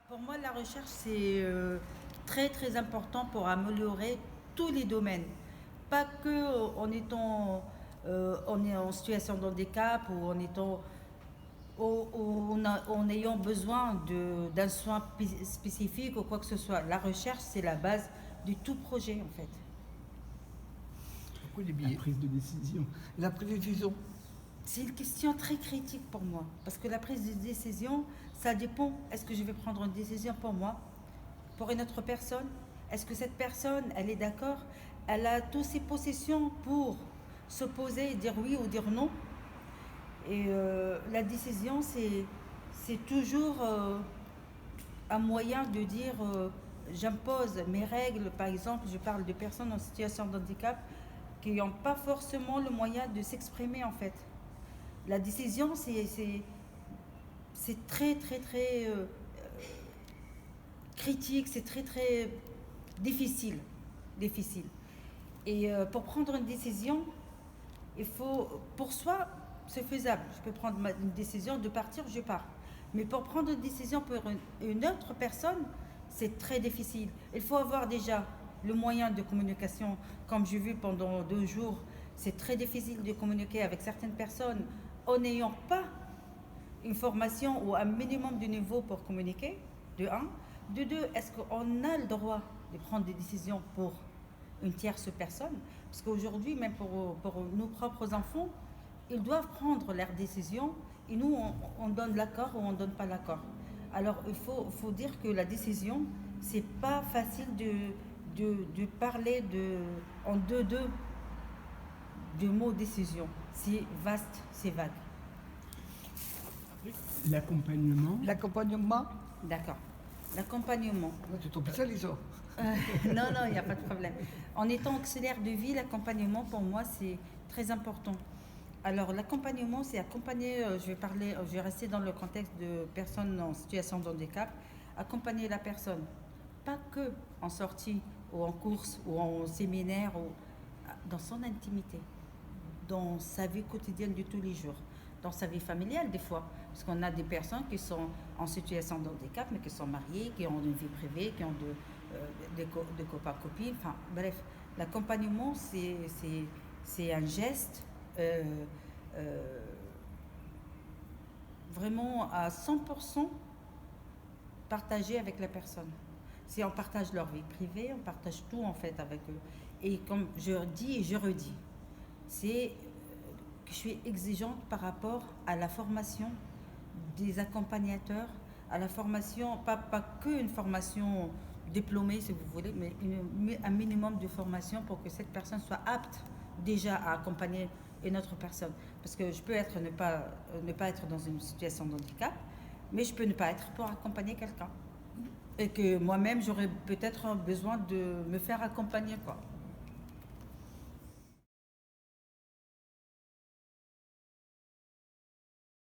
Pour moi, la recherche, c'est très très important pour améliorer tous les domaines. Pas que en est en situation de handicap ou en ayant besoin d'un soin spécifique ou quoi que ce soit. La recherche, c'est la base de tout projet en fait. Pourquoi les La billets? prise de décision. La prise de décision. C'est une question très critique pour moi. Parce que la prise de décision, ça dépend. Est-ce que je vais prendre une décision pour moi, pour une autre personne? Est-ce que cette personne, elle est d'accord? Elle a toutes ses possessions pour s'opposer et dire oui ou dire non? Et la décision, c'est toujours un moyen de dire j'impose mes règles. Par exemple, je parle de personnes en situation de handicap qui n'ont pas forcément le moyen de s'exprimer en fait. La décision, c'est très très très critique, c'est très très difficile. difficile. Et pour prendre une décision, il faut, pour soi, c'est faisable. Je peux prendre une décision de partir, je pars. Mais pour prendre une décision pour une autre personne, c'est très difficile. Il faut avoir déjà le moyen de communication. Comme j'ai vu pendant 2 jours, c'est très difficile de communiquer avec certaines personnes en n'ayant pas une formation ou un minimum de niveau pour communiquer, de un. De deux, est-ce qu'on a le droit de prendre des décisions pour une tierce personne? Parce qu'aujourd'hui, même pour nos propres enfants, ils doivent prendre leurs décisions et nous, on donne l'accord ou on ne donne pas l'accord. Alors, il faut dire que la décision, c'est pas facile de parler en de mots décision. C'est vaste, c'est vague. L'accompagnement. L'accompagnement. D'accord. L'accompagnement. C'est ton spécialiste, ça. Non, non, il n'y a pas de problème. En étant auxiliaire de vie, l'accompagnement, pour moi, c'est très important. Alors, l'accompagnement, c'est accompagner, je vais rester dans le contexte de personnes en situation de handicap, accompagner la personne, pas que en sortie ou en course ou en séminaire, ou dans son intimité, dans sa vie quotidienne de tous les jours, dans sa vie familiale des fois, parce qu'on a des personnes qui sont en situation de handicap, mais qui sont mariées, qui ont une vie privée, qui ont des copains-copines, enfin bref, l'accompagnement c'est un geste vraiment à 100% partagé avec la personne. Si on partage leur vie privée, on partage tout en fait avec eux. Et comme je dis et je redis, c'est que je suis exigeante par rapport à la formation des accompagnateurs, à la formation, pas qu'une formation diplômée si vous voulez, mais un minimum de formation pour que cette personne soit apte déjà à accompagner une autre personne. Parce que je peux ne pas être dans une situation de handicap, mais je peux ne pas être pour accompagner quelqu'un. Et que moi-même, j'aurais peut-être besoin de me faire accompagner, quoi.